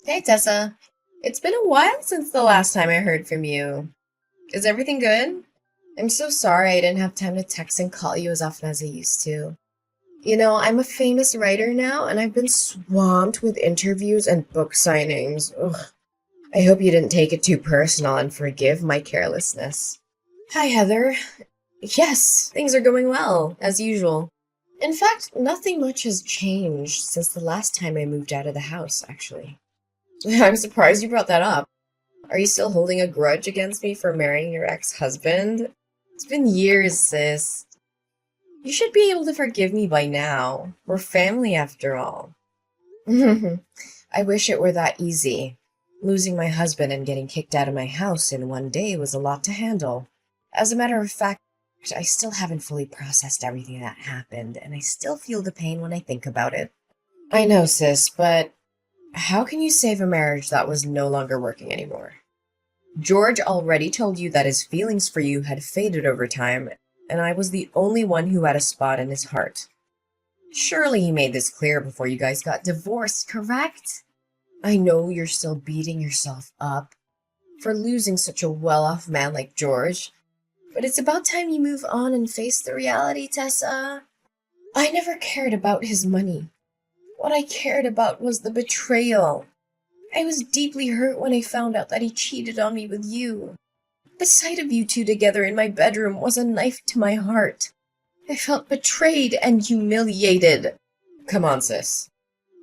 Hey Tessa, it's been a while since the last time I heard from you. Is everything good? I'm so sorry I didn't have time to text and call you as often as I used to. I'm a famous writer now and I've been swamped with interviews and book signings. Ugh. I hope you didn't take it too personal and forgive my carelessness. Hi, Heather. Yes, things are going well, as usual. In fact, nothing much has changed since the last time I moved out of the house, actually. I'm surprised you brought that up. Are you still holding a grudge against me for marrying your ex-husband? It's been years, sis. You should be able to forgive me by now. We're family after all. I wish it were that easy. Losing my husband and getting kicked out of my house in one day was a lot to handle. As a matter of fact, I still haven't fully processed everything that happened, and I still feel the pain when I think about it. I know, sis, but how can you save a marriage that was no longer working anymore? George already told you that his feelings for you had faded over time, and I was the only one who had a spot in his heart. Surely he made this clear before you guys got divorced, correct? I know you're still beating yourself up for losing such a well-off man like George, but it's about time you move on and face the reality, Tessa. I never cared about his money. What I cared about was the betrayal. I was deeply hurt when I found out that he cheated on me with you. The sight of you two together in my bedroom was a knife to my heart. I felt betrayed and humiliated. Come on, sis.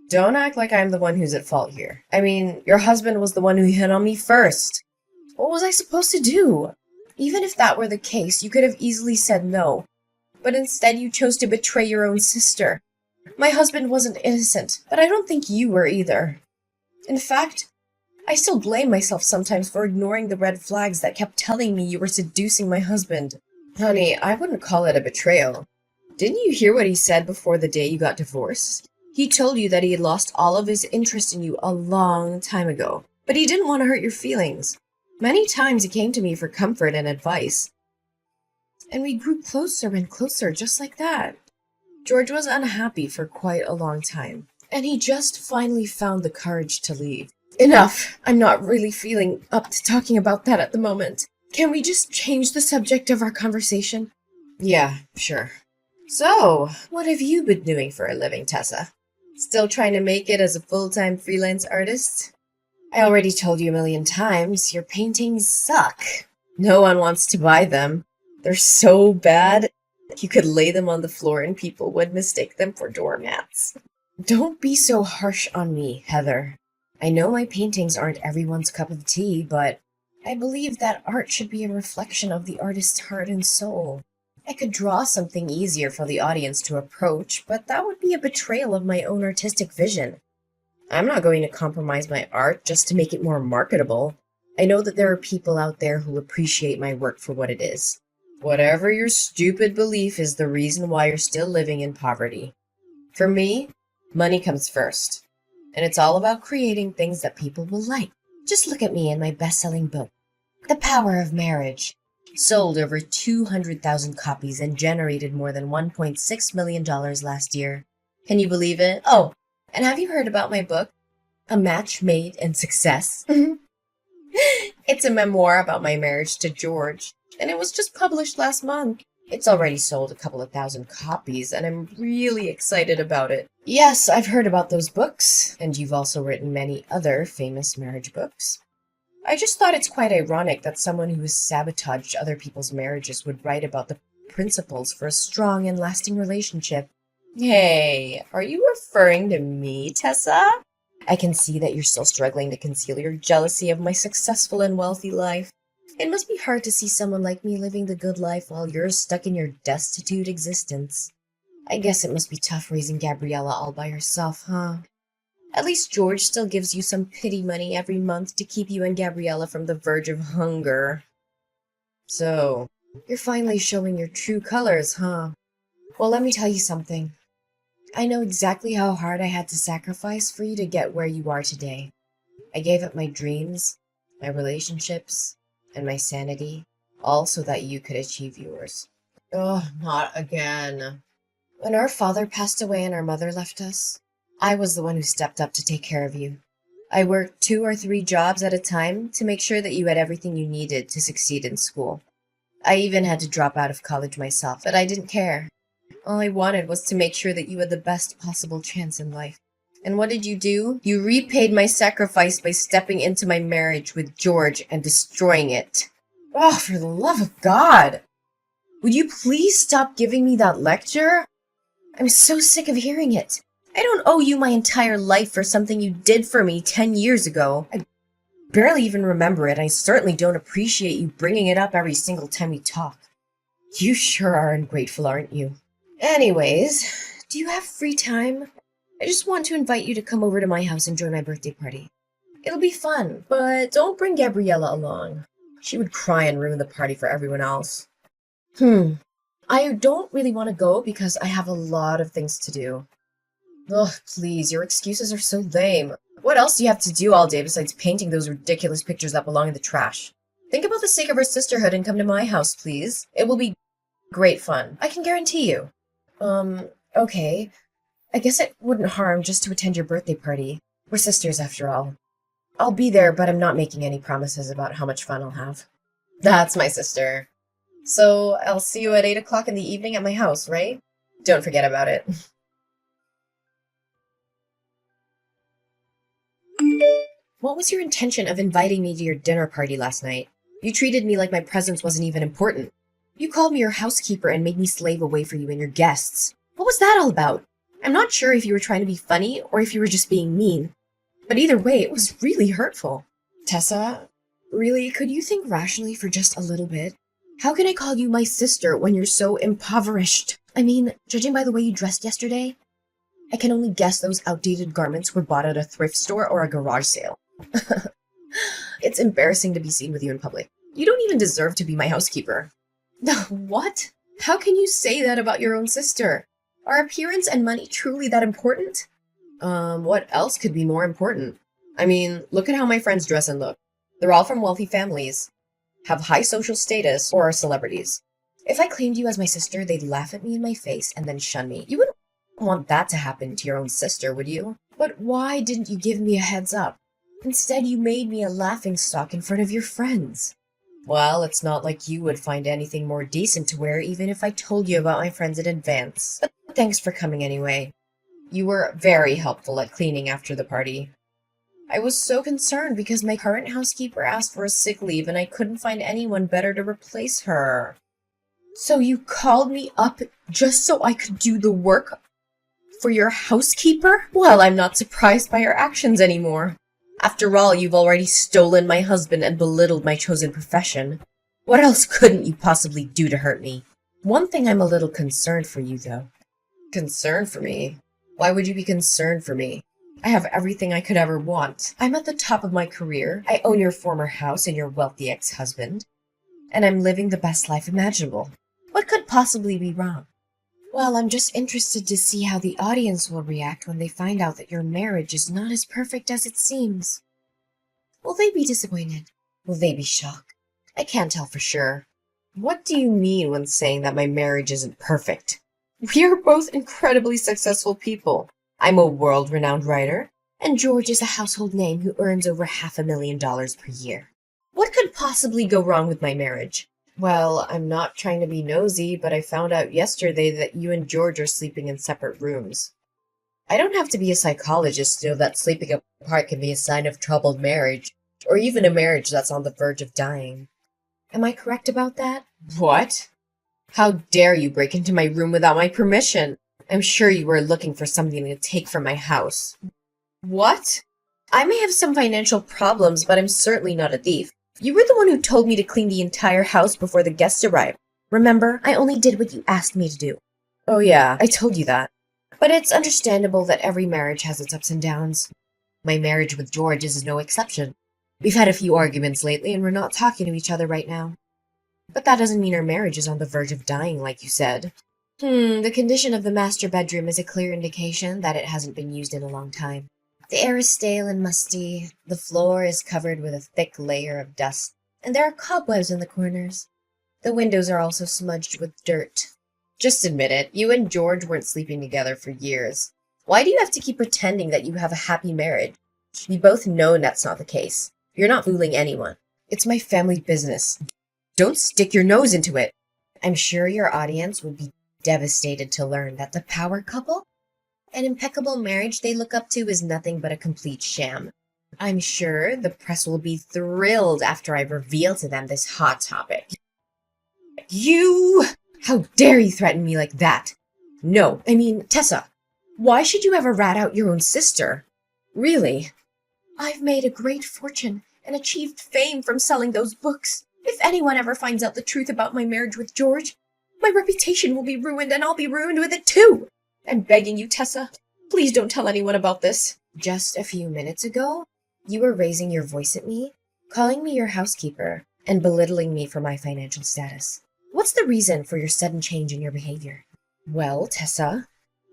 Don't act like I'm the one who's at fault here. I mean, your husband was the one who hit on me first. What was I supposed to do? Even if that were the case, you could have easily said no. But instead you chose to betray your own sister. My husband wasn't innocent, but I don't think you were either. In fact, I still blame myself sometimes for ignoring the red flags that kept telling me you were seducing my husband. Honey, I wouldn't call it a betrayal. Didn't you hear what he said before the day you got divorced? He told you that he had lost all of his interest in you a long time ago, but he didn't want to hurt your feelings. Many times he came to me for comfort and advice, and we grew closer and closer just like that. George was unhappy for quite a long time, and he just finally found the courage to leave. Enough! I'm not really feeling up to talking about that at the moment. Can we just change the subject of our conversation? Yeah, sure. So, what have you been doing for a living, Tessa? Still trying to make it as a full-time freelance artist? I already told you a million times, your paintings suck. No one wants to buy them. They're so bad, you could lay them on the floor and people would mistake them for doormats. Don't be so harsh on me, Heather. I know my paintings aren't everyone's cup of tea, but I believe that art should be a reflection of the artist's heart and soul. I could draw something easier for the audience to approach, but that would be a betrayal of my own artistic vision. I'm not going to compromise my art just to make it more marketable. I know that there are people out there who appreciate my work for what it is. Whatever your stupid belief is the reason why you're still living in poverty. For me, money comes first. And it's all about creating things that people will like. Just look at me and my best-selling book, The Power of Marriage. Sold over 200,000 copies and generated more than $1.6 million last year. Can you believe it? Oh, and have you heard about my book, A Match Made in Success? It's a memoir about my marriage to George, and it was just published last month. It's already sold a couple of thousand copies, and I'm really excited about it. Yes, I've heard about those books, and you've also written many other famous marriage books. I just thought it's quite ironic that someone who has sabotaged other people's marriages would write about the principles for a strong and lasting relationship. Hey, are you referring to me, Tessa? I can see that you're still struggling to conceal your jealousy of my successful and wealthy life. It must be hard to see someone like me living the good life while you're stuck in your destitute existence. I guess it must be tough raising Gabriella all by herself, huh? At least George still gives you some pity money every month to keep you and Gabriella from the verge of hunger. So, you're finally showing your true colors, huh? Well, let me tell you something. I know exactly how hard I had to sacrifice for you to get where you are today. I gave up my dreams, my relationships, and my sanity, all so that you could achieve yours. Oh, not again. When our father passed away and our mother left us, I was the one who stepped up to take care of you. I worked 2 or 3 jobs at a time to make sure that you had everything you needed to succeed in school. I even had to drop out of college myself, but I didn't care. All I wanted was to make sure that you had the best possible chance in life. And what did you do? You repaid my sacrifice by stepping into my marriage with George and destroying it. Oh, for the love of God! Would you please stop giving me that lecture? I'm so sick of hearing it. I don't owe you my entire life for something you did for me 10 years ago. I barely even remember it. I certainly don't appreciate you bringing it up every single time we talk. You sure are ungrateful, aren't you? Anyways, do you have free time? I just want to invite you to come over to my house and join my birthday party. It'll be fun, but don't bring Gabriella along. She would cry and ruin the party for everyone else. I don't really want to go because I have a lot of things to do. Ugh, please, your excuses are so lame. What else do you have to do all day besides painting those ridiculous pictures that belong in the trash? Think about the sake of our sisterhood and come to my house, please. It will be great fun. I can guarantee you. Okay. I guess it wouldn't harm just to attend your birthday party. We're sisters, after all. I'll be there, but I'm not making any promises about how much fun I'll have. That's my sister. So I'll see you at 8 o'clock in the evening at my house, right? Don't forget about it. What was your intention of inviting me to your dinner party last night? You treated me like my presence wasn't even important. You called me your housekeeper and made me slave away for you and your guests. What was that all about? I'm not sure if you were trying to be funny or if you were just being mean. But either way, it was really hurtful. Tessa, really, could you think rationally for just a little bit? How can I call you my sister when you're so impoverished? I mean, judging by the way you dressed yesterday, I can only guess those outdated garments were bought at a thrift store or a garage sale. It's embarrassing to be seen with you in public. You don't even deserve to be my housekeeper. What? How can you say that about your own sister? Are appearance and money truly that important? What else could be more important? I mean, look at how my friends dress and look. They're all from wealthy families, have high social status, or are celebrities. If I claimed you as my sister, they'd laugh at me in my face and then shun me. You wouldn't want that to happen to your own sister, would you? But why didn't you give me a heads up? Instead, you made me a laughingstock in front of your friends. Well, it's not like you would find anything more decent to wear even if I told you about my friends in advance. But thanks for coming anyway. You were very helpful at cleaning after the party. I was so concerned because my current housekeeper asked for a sick leave and I couldn't find anyone better to replace her. So you called me up just so I could do the work for your housekeeper? Well, I'm not surprised by your actions anymore. After all, you've already stolen my husband and belittled my chosen profession. What else couldn't you possibly do to hurt me? One thing I'm a little concerned for you, though. Concerned for me? Why would you be concerned for me? I have everything I could ever want. I'm at the top of my career. I own your former house and your wealthy ex-husband. And I'm living the best life imaginable. What could possibly be wrong? Well, I'm just interested to see how the audience will react when they find out that your marriage is not as perfect as it seems. Will they be disappointed? Will they be shocked? I can't tell for sure. What do you mean when saying that my marriage isn't perfect? We are both incredibly successful people. I'm a world-renowned writer, and George is a household name who earns over $500,000 per year. What could possibly go wrong with my marriage? Well, I'm not trying to be nosy, but I found out yesterday that you and George are sleeping in separate rooms. I don't have to be a psychologist to know that sleeping apart can be a sign of troubled marriage, or even a marriage that's on the verge of dying. Am I correct about that? What? How dare you break into my room without my permission? I'm sure you were looking for something to take from my house. What? I may have some financial problems, but I'm certainly not a thief. You were the one who told me to clean the entire house before the guests arrived. Remember, I only did what you asked me to do. Oh yeah, I told you that. But it's understandable that every marriage has its ups and downs. My marriage with George is no exception. We've had a few arguments lately and we're not talking to each other right now. But that doesn't mean our marriage is on the verge of dying, like you said. The condition of the master bedroom is a clear indication that it hasn't been used in a long time. The air is stale and musty, the floor is covered with a thick layer of dust, and there are cobwebs in the corners. The windows are also smudged with dirt. Just admit it, you and George weren't sleeping together for years. Why do you have to keep pretending that you have a happy marriage? We both know that's not the case. You're not fooling anyone. It's my family business. Don't stick your nose into it. I'm sure your audience will be devastated to learn that the power couple, an impeccable marriage they look up to, is nothing but a complete sham. I'm sure the press will be thrilled after I reveal to them this hot topic. You! How dare you threaten me like that? No, I mean, Tessa, why should you ever rat out your own sister? Really? I've made a great fortune and achieved fame from selling those books. If anyone ever finds out the truth about my marriage with George, my reputation will be ruined and I'll be ruined with it too. I'm begging you, Tessa, please don't tell anyone about this. Just a few minutes ago, you were raising your voice at me, calling me your housekeeper, and belittling me for my financial status. What's the reason for your sudden change in your behavior? Well, Tessa,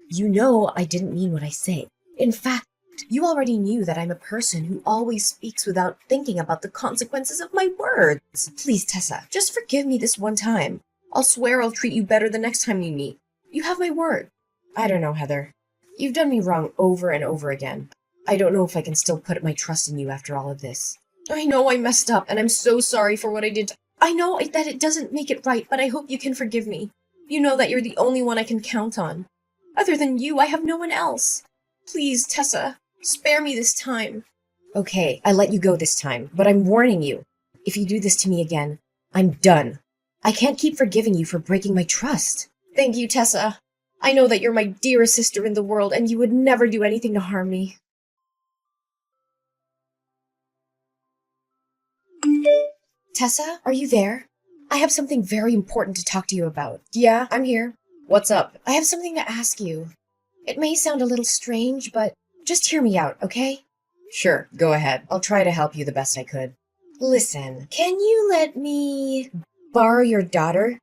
you know I didn't mean what I say. In fact, you already knew that I'm a person who always speaks without thinking about the consequences of my words. Please, Tessa, just forgive me this one time. I'll swear I'll treat you better the next time we meet. You have my word. I don't know, Heather. You've done me wrong over and over again. I don't know if I can still put my trust in you after all of this. I know I messed up, and I'm so sorry for what I did. I know that it doesn't make it right, but I hope you can forgive me. You know that you're the only one I can count on. Other than you, I have no one else. Please, Tessa, spare me this time. Okay, I let you go this time, but I'm warning you. If you do this to me again, I'm done. I can't keep forgiving you for breaking my trust. Thank you, Tessa. I know that you're my dearest sister in the world, and you would never do anything to harm me. Tessa, are you there? I have something very important to talk to you about. Yeah, I'm here. What's up? I have something to ask you. It may sound a little strange, but just hear me out, okay? Sure, go ahead. I'll try to help you the best I could. Listen, can you let me borrow your daughter,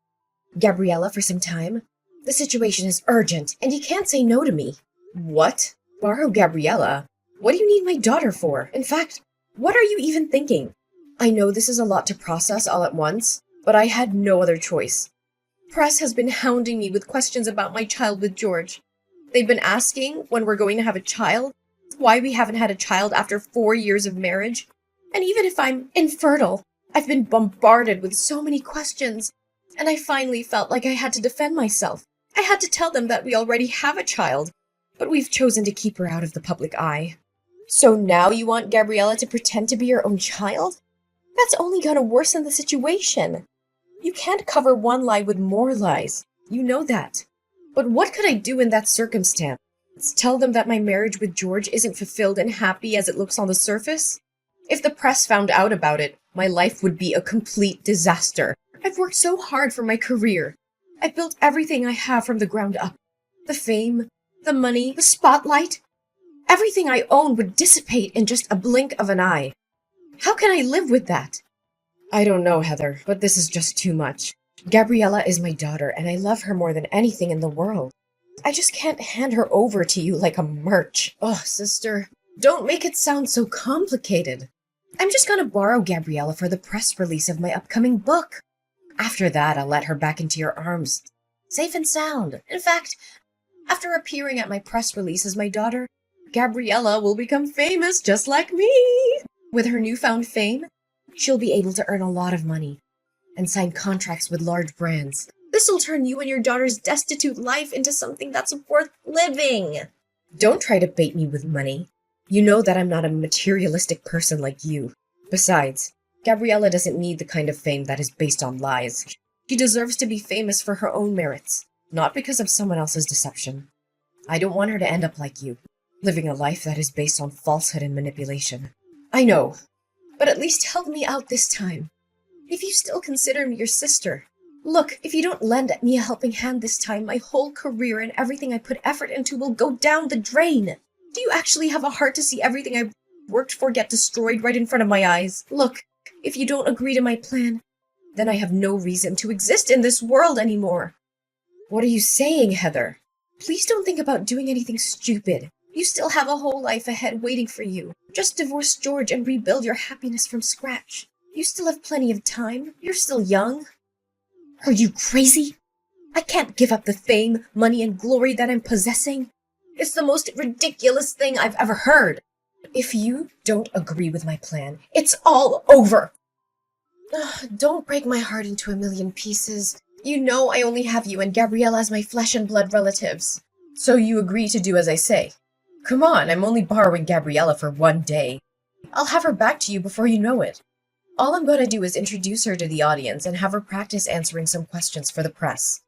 Gabriella, for some time? The situation is urgent, and you can't say no to me. What? Borrow Gabriella? What do you need my daughter for? In fact, what are you even thinking? I know this is a lot to process all at once, but I had no other choice. Press has been hounding me with questions about my child with George. They've been asking when we're going to have a child, why we haven't had a child after 4 years of marriage, and even if I'm infertile. I've been bombarded with so many questions, and I finally felt like I had to defend myself. I had to tell them that we already have a child, but we've chosen to keep her out of the public eye. So now you want Gabriella to pretend to be your own child? That's only gonna worsen the situation. You can't cover one lie with more lies. You know that. But what could I do in that circumstance? Tell them that my marriage with George isn't fulfilled and happy as it looks on the surface? If the press found out about it, my life would be a complete disaster. I've worked so hard for my career. I've built everything I have from the ground up. The fame, the money, the spotlight. Everything I own would dissipate in just a blink of an eye. How can I live with that? I don't know, Heather, but this is just too much. Gabriella is my daughter, and I love her more than anything in the world. I just can't hand her over to you like a merch. Oh, sister, don't make it sound so complicated. I'm just gonna borrow Gabriella for the press release of my upcoming book. After that, I'll let her back into your arms, safe and sound. In fact, after appearing at my press release as my daughter, Gabriella will become famous just like me. With her newfound fame, she'll be able to earn a lot of money and sign contracts with large brands. This'll turn you and your daughter's destitute life into something that's worth living. Don't try to bait me with money. You know that I'm not a materialistic person like you. Besides, Gabriella doesn't need the kind of fame that is based on lies. She deserves to be famous for her own merits, not because of someone else's deception. I don't want her to end up like you, living a life that is based on falsehood and manipulation. I know, but at least help me out this time. If you still consider me your sister. Look, if you don't lend me a helping hand this time, my whole career and everything I put effort into will go down the drain. Do you actually have a heart to see everything I've worked for get destroyed right in front of my eyes? Look, if you don't agree to my plan, then I have no reason to exist in this world anymore. What are you saying, Heather? Please don't think about doing anything stupid. You still have a whole life ahead waiting for you. Just divorce George and rebuild your happiness from scratch. You still have plenty of time. You're still young. Are you crazy? I can't give up the fame, money, and glory that I'm possessing. It's the most ridiculous thing I've ever heard. If you don't agree with my plan, it's all over! Ugh, don't break my heart into a million pieces. You know I only have you and Gabriella as my flesh and blood relatives. So you agree to do as I say? Come on, I'm only borrowing Gabriella for one day. I'll have her back to you before you know it. All I'm going to do is introduce her to the audience and have her practice answering some questions for the press.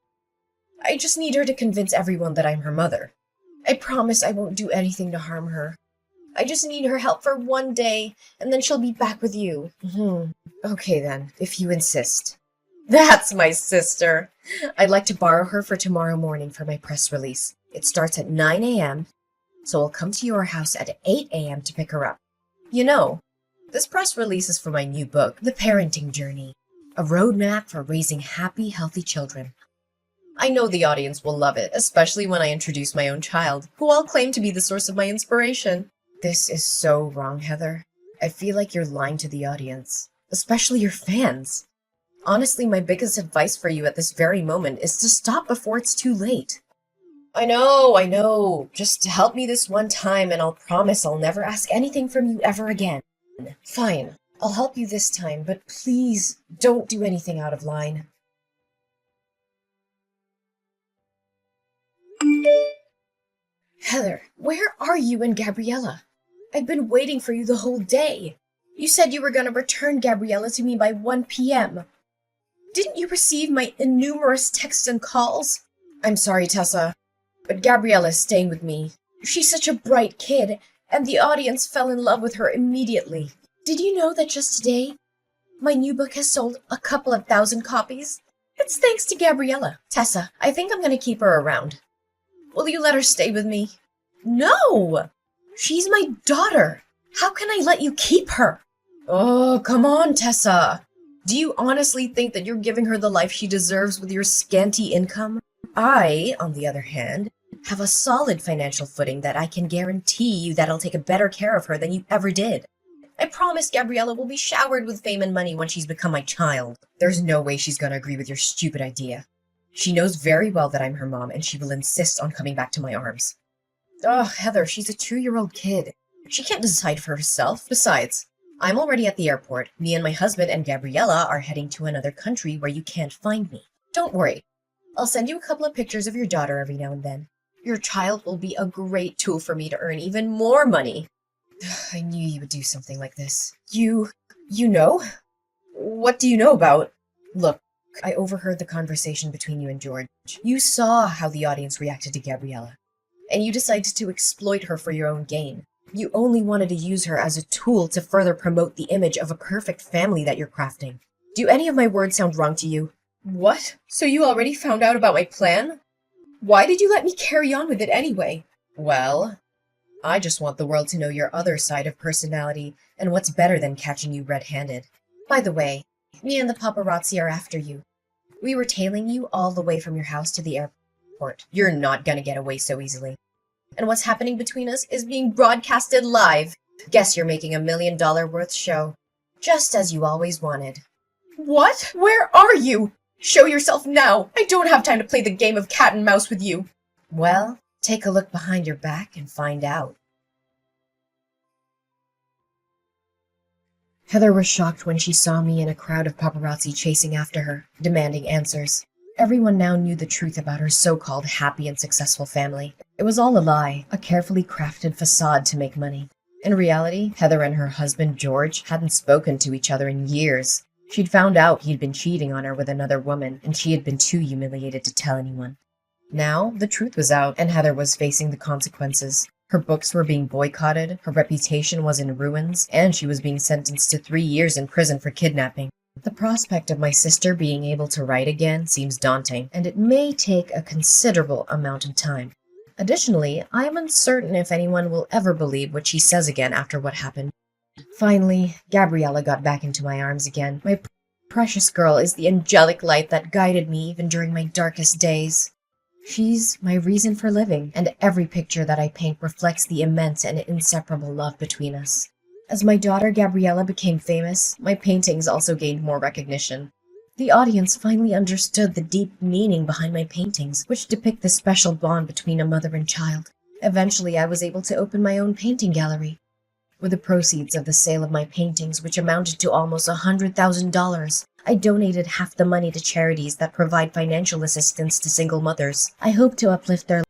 I just need her to convince everyone that I'm her mother. I promise I won't do anything to harm her. I just need her help for one day, and then she'll be back with you. Okay then, if you insist. That's my sister! I'd like to borrow her for tomorrow morning for my press release. It starts at 9 a.m., so I'll come to your house at 8 a.m. to pick her up. You know, this press release is for my new book, The Parenting Journey, a roadmap for raising happy, healthy children. I know the audience will love it, especially when I introduce my own child, who I'll claim to be the source of my inspiration. This is so wrong, Heather. I feel like you're lying to the audience, especially your fans. Honestly, my biggest advice for you at this very moment is to stop before it's too late. I know. Just help me this one time and I'll promise I'll never ask anything from you ever again. Fine, I'll help you this time, but please don't do anything out of line. Heather, where are you and Gabriella? I've been waiting for you the whole day. You said you were going to return Gabriella to me by 1 p.m. Didn't you receive my innumerous texts and calls? I'm sorry, Tessa, but Gabriella is staying with me. She's such a bright kid, and the audience fell in love with her immediately. Did you know that just today, my new book has sold a couple of thousand copies? It's thanks to Gabriella. Tessa, I think I'm going to keep her around. Will you let her stay with me? No! She's my daughter. How can I let you keep her? Oh, come on, Tessa. Do you honestly think that you're giving her the life she deserves with your scanty income? I, on the other hand, have a solid financial footing that I can guarantee you that I'll take a better care of her than you ever did. I promise Gabriella will be showered with fame and money when she's become my child. There's no way she's gonna agree with your stupid idea. She knows very well that I'm her mom, and she will insist on coming back to my arms. Oh, Heather, she's a 2-year-old kid. She can't decide for herself. Besides, I'm already at the airport. Me and my husband and Gabriella are heading to another country where you can't find me. Don't worry. I'll send you a couple of pictures of your daughter every now and then. Your child will be a great tool for me to earn even more money. I knew you would do something like this. You know? What do you know about? Look, I overheard the conversation between you and George. You saw how the audience reacted to Gabriella, and you decided to exploit her for your own gain. You only wanted to use her as a tool to further promote the image of a perfect family that you're crafting. Do any of my words sound wrong to you? What? So you already found out about my plan? Why did you let me carry on with it anyway? Well, I just want the world to know your other side of personality, and what's better than catching you red-handed. By the way, me and the paparazzi are after you. We were tailing you all the way from your house to the airport. You're not gonna get away so easily. And what's happening between us is being broadcasted live. Guess you're making $1 million worth show. Just as you always wanted. What? Where are you? Show yourself now. I don't have time to play the game of cat and mouse with you. Well, take a look behind your back and find out. Heather was shocked when she saw me in a crowd of paparazzi chasing after her, demanding answers. Everyone now knew the truth about her so-called happy and successful family. It was all a lie, a carefully crafted facade to make money. In reality, Heather and her husband George hadn't spoken to each other in years. She'd found out he'd been cheating on her with another woman, and she had been too humiliated to tell anyone. Now, the truth was out, and Heather was facing the consequences. Her books were being boycotted, her reputation was in ruins, and she was being sentenced to 3 years in prison for kidnapping. The prospect of my sister being able to write again seems daunting, and it may take a considerable amount of time. Additionally, I am uncertain if anyone will ever believe what she says again after what happened. Finally, Gabriella got back into my arms again. My precious girl is the angelic light that guided me even during my darkest days. She's my reason for living, and every picture that I paint reflects the immense and inseparable love between us. As my daughter Gabriella became famous, my paintings also gained more recognition. The audience finally understood the deep meaning behind my paintings, which depict the special bond between a mother and child. Eventually, I was able to open my own painting gallery. With the proceeds of the sale of my paintings, which amounted to almost $100,000, I donated half the money to charities that provide financial assistance to single mothers. I hope to uplift their